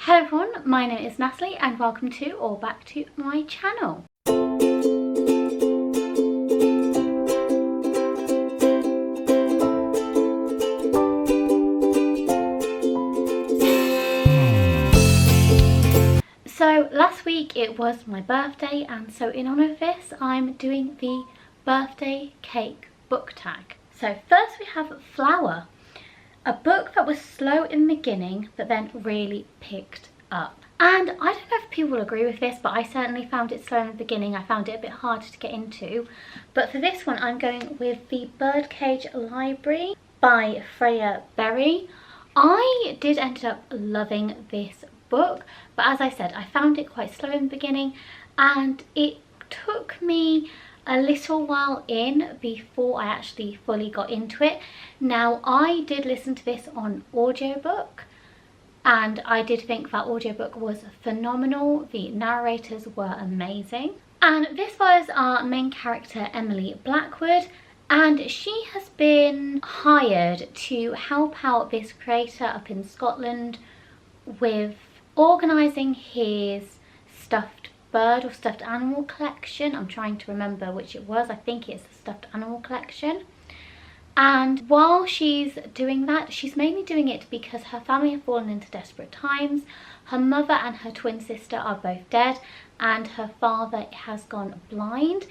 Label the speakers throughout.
Speaker 1: Hello everyone, my name is Natalie and welcome to or back to my channel. So last week it was my birthday, and so in honour of this I'm doing the birthday cake book tag. So first we have Flower, a book that was slow in the beginning but then really picked up. And I don't know if people will agree with this, but I certainly found it slow in the beginning. I found it a bit hard to get into. But for this one I'm going with The Birdcage Library by Freya Berry. I did end up loving this book, but as I said, I found it quite slow in the beginning and it took me a little while in before I actually fully got into it. Now, I did listen to this on audiobook and I did think that audiobook was phenomenal. The narrators were amazing. And this was our main character, Emily Blackwood, and she has been hired to help out this creator up in Scotland with organising his stuffed bird or stuffed animal collection. I'm trying to remember which it was. I think it's the stuffed animal collection. And while she's doing that, she's mainly doing it because her family have fallen into desperate times. Her mother and her twin sister are both dead and her father has gone blind.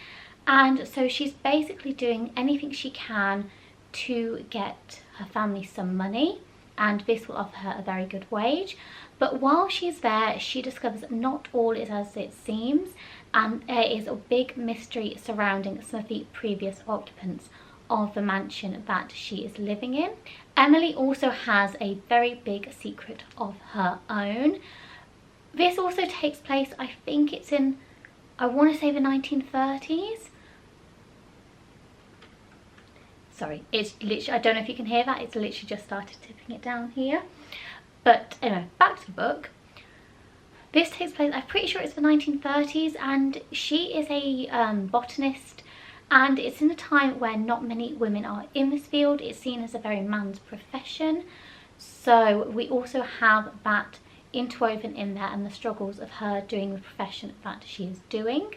Speaker 1: And so she's basically doing anything she can to get her family some money, and this will offer her a very good wage. But while she's there, she discovers not all is as it seems, and there is a big mystery surrounding some of the previous occupants of the mansion that she is living in. Emily also has a very big secret of her own. This also takes place, I think it's in, I want to say the 1930s. Sorry, it's literally, I don't know if you can hear that, it's literally just started tipping it down here. But anyway, back to the book. This takes place, I'm pretty sure it's the 1930s, and she is a botanist, and it's in a time where not many women are in this field. It's seen as a very man's profession. So we also have that interwoven in there and the struggles of her doing the profession that she is doing.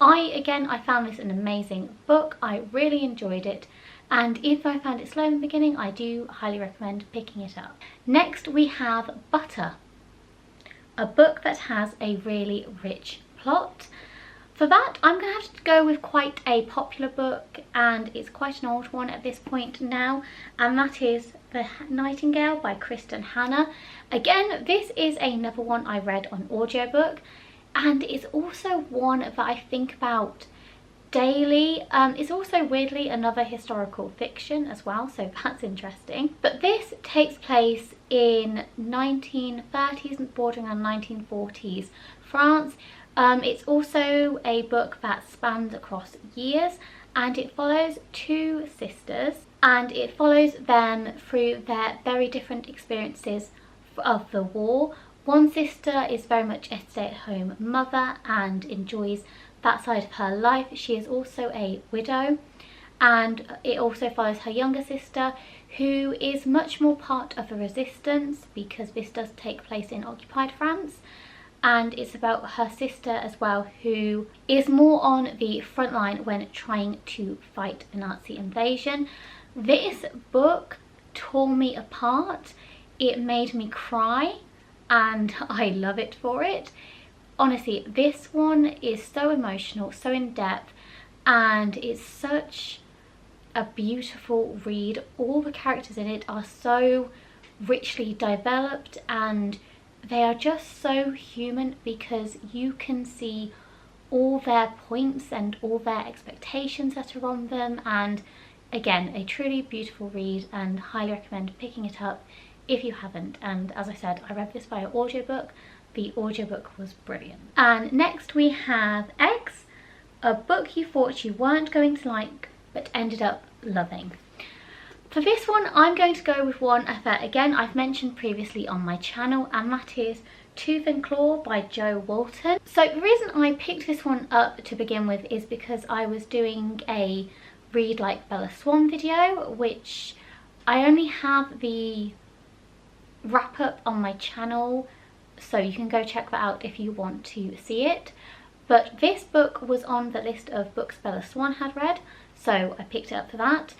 Speaker 1: I found this an amazing book. I really enjoyed it. And even though I found it slow in the beginning, I do highly recommend picking it up. Next we have Butter, a book that has a really rich plot. For that, I'm going to have to go with quite a popular book, and it's quite an old one at this point now, and that is The Nightingale by Kristen Hanna. Again, this is another one I read on audiobook, and it's also one that I think about daily. It's also weirdly another historical fiction as well, so that's interesting. But this takes place in 1930s bordering on 1940s France. It's also a book that spans across years, and it follows two sisters and it follows them through their very different experiences of the war. One sister is very much a stay-at-home mother and enjoys that side of her life. She is also a widow, and it also follows her younger sister, who is much more part of the resistance because this does take place in occupied France, and it's about her sister as well, who is more on the front line when trying to fight the Nazi invasion. This book tore me apart. It made me cry and I love it for it. Honestly, this one is so emotional, so in depth, and it's such a beautiful read. All the characters in it are so richly developed and they are just so human because you can see all their points and all their expectations that are on them. And again, a truly beautiful read, and highly recommend picking it up if you haven't. And as I said, I read this via audiobook. The audiobook was brilliant. And next we have Eggs, a book you thought you weren't going to like but ended up loving. For this one, I'm going to go with one that, again, I've mentioned previously on my channel, and that is Tooth and Claw by Jo Walton. So the reason I picked this one up to begin with is because I was doing a Read Like Bella Swan video, which I only have the wrap up on my channel so you can go check that out if you want to see it. But this book was on the list of books Bella Swan had read, so I picked it up for that.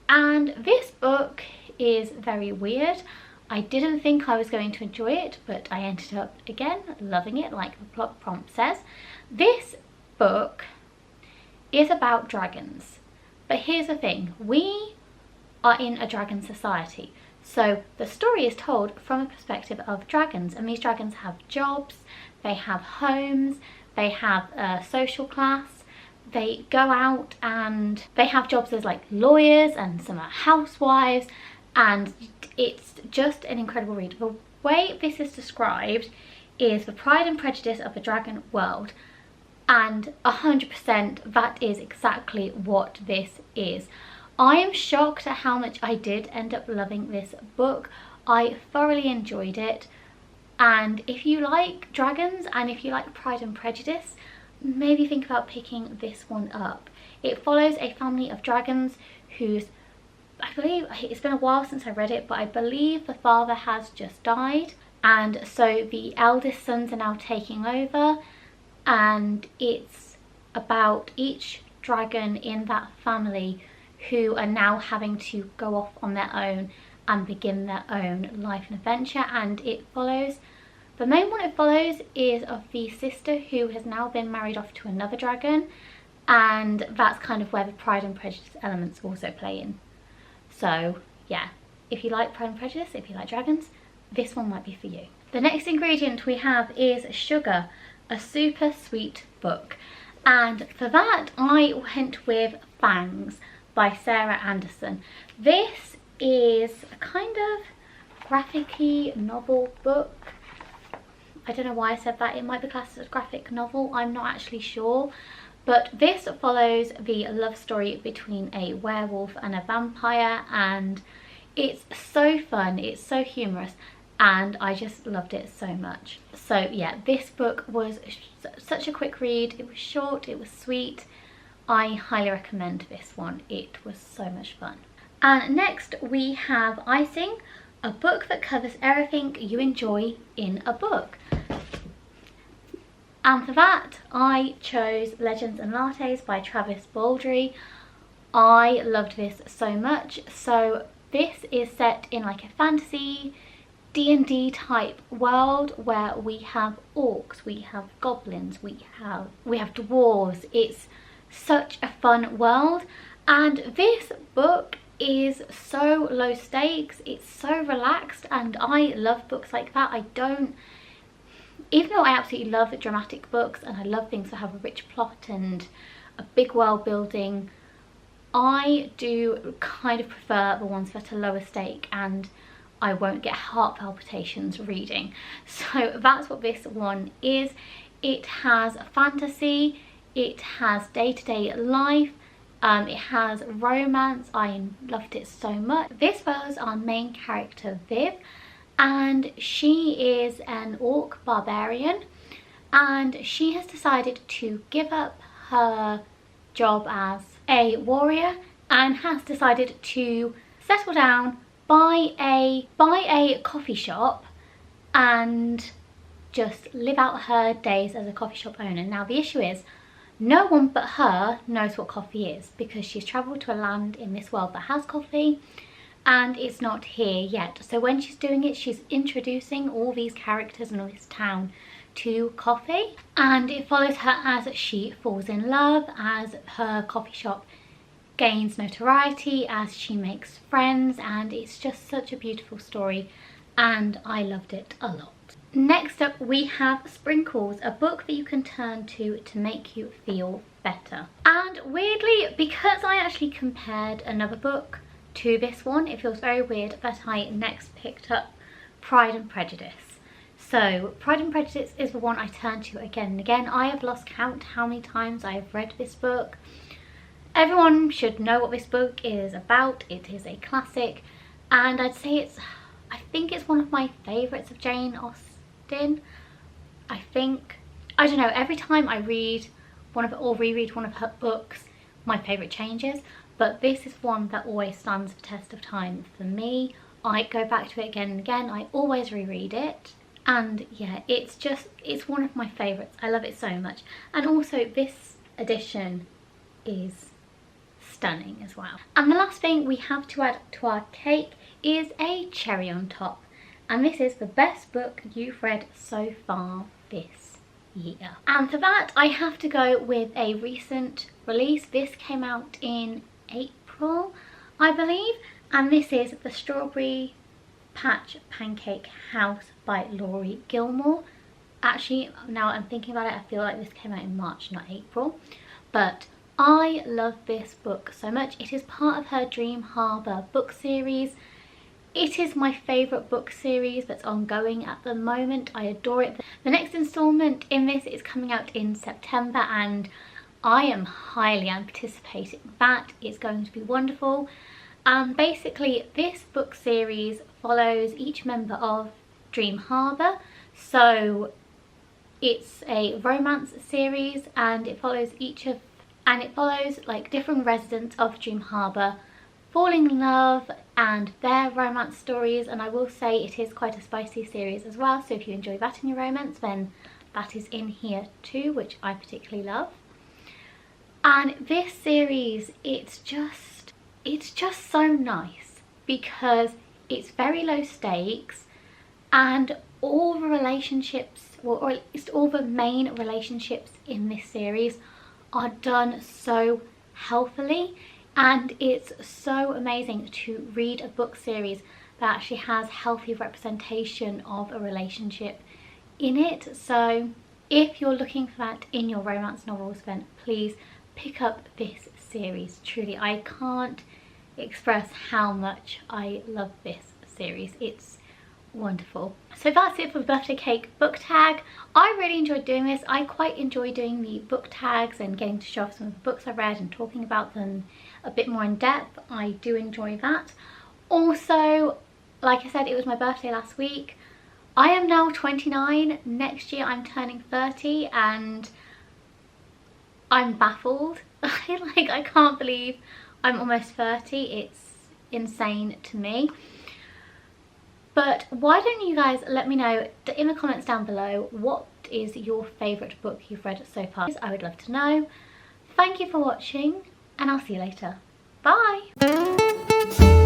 Speaker 1: And this book is very weird. I didn't think I was going to enjoy it, but I ended up, again, loving it, like the plot prompt says. This book is about dragons. But here's the thing, we are in a dragon society. So the story is told from a perspective of dragons, and these dragons have jobs, they have homes, they have a social class, they go out and they have jobs as like lawyers, and some are housewives, and it's just an incredible read. The way this is described is the Pride and Prejudice of the dragon world, and 100% that is exactly what this is. I am shocked at how much I did end up loving this book. I thoroughly enjoyed it, and if you like dragons and if you like Pride and Prejudice, maybe think about picking this one up. It follows a family of dragons whose, I believe, it's been a while since I read it, but I believe the father has just died, and so the eldest sons are now taking over, and it's about each dragon in that family who are now having to go off on their own and begin their own life and adventure. And it follows, the main one it follows is of the sister who has now been married off to another dragon, and that's kind of where the Pride and Prejudice elements also play in. So yeah, if you like Pride and Prejudice, if you like dragons, this one might be for you. The next ingredient we have is sugar, a super sweet book, and for that I went with Fangs by Sarah Anderson. This is a kind of graphic-y novel book. I don't know why I said that. It might be classed as a graphic novel, I'm not actually sure. But this follows the love story between a werewolf and a vampire, and it's so fun, it's so humorous, and I just loved it so much. So yeah, this book was such a quick read. It was short, it was sweet. I highly recommend this one. It was so much fun. And next we have Icing, a book that covers everything you enjoy in a book. And for that I chose Legends and Lattes by Travis Baldry. I loved this so much. So this is set in like a fantasy D&D type world where we have orcs, we have goblins, we have dwarves. It's such a fun world, and this book is so low stakes, it's so relaxed, and I love books like that. Even though I absolutely love dramatic books and I love things that have a rich plot and a big world building, I do kind of prefer the ones that are lower stake and I won't get heart palpitations reading. So that's what this one is. It has fantasy, it has day-to-day life, it has romance. I loved it so much. This follows our main character Viv, and she is an orc barbarian, and she has decided to give up her job as a warrior and has decided to settle down, buy a coffee shop and just live out her days as a coffee shop owner. Now the issue is, no one but her knows what coffee is, because she's travelled to a land in this world that has coffee and it's not here yet. So when she's doing it, she's introducing all these characters and all this town to coffee, and it follows her as she falls in love, as her coffee shop gains notoriety, as she makes friends, and it's just such a beautiful story and I loved it a lot. Next up we have Sprinkles, a book that you can turn to make you feel better. And weirdly, because I actually compared another book to this one, it feels very weird that I next picked up Pride and Prejudice. So Pride and Prejudice is the one I turn to again and again. I have lost count how many times I have read this book. Everyone should know what this book is about. It is a classic, and I'd say I think it's one of my favourites of Jane Austen. I don't know, every time I read one of or reread one of her books, my favourite changes, but this is one that always stands the test of time for me. I go back to it again and again. I always reread it, And yeah, it's one of my favourites. I love it so much. And also this edition is stunning as well. And the last thing we have to add to our cake is a cherry on top. And this is the best book you've read so far this year. And for that, I have to go with a recent release. This came out in April, I believe. And this is The Strawberry Patch Pancake House by Laurie Gilmore. Actually, now I'm thinking about it, I feel like this came out in March, not April. But I love this book so much. It is part of her Dream Harbour book series. It is my favourite book series that's ongoing at the moment. I adore it. The next instalment in this is coming out in September, and I am highly anticipating that. It's going to be wonderful. Basically, this book series follows each member of Dream Harbour. So it's a romance series, and it follows like different residents of Dream Harbour falling in love and their romance stories. And I will say it is quite a spicy series as well, so if you enjoy that in your romance, then that is in here too, which I particularly love. And this series, it's just so nice because it's very low stakes, and all the relationships, or at least all the main relationships in this series, are done so healthily. And it's so amazing to read a book series that actually has healthy representation of a relationship in it. So if you're looking for that in your romance novels, then please pick up this series. Truly, I can't express how much I love this series. It's wonderful. So that's it for the birthday cake book tag. I really enjoyed doing this. I quite enjoy doing the book tags and getting to show off some of the books I read and talking about them a bit more in depth. I do enjoy that. Also, like I said, it was my birthday last week. I am now 29. Next year I'm turning 30, and I'm baffled. I can't believe I'm almost 30. It's insane to me. But why don't you guys let me know in the comments down below, what is your favourite book you've read so far? I would love to know. Thank you for watching, and I'll see you later. Bye!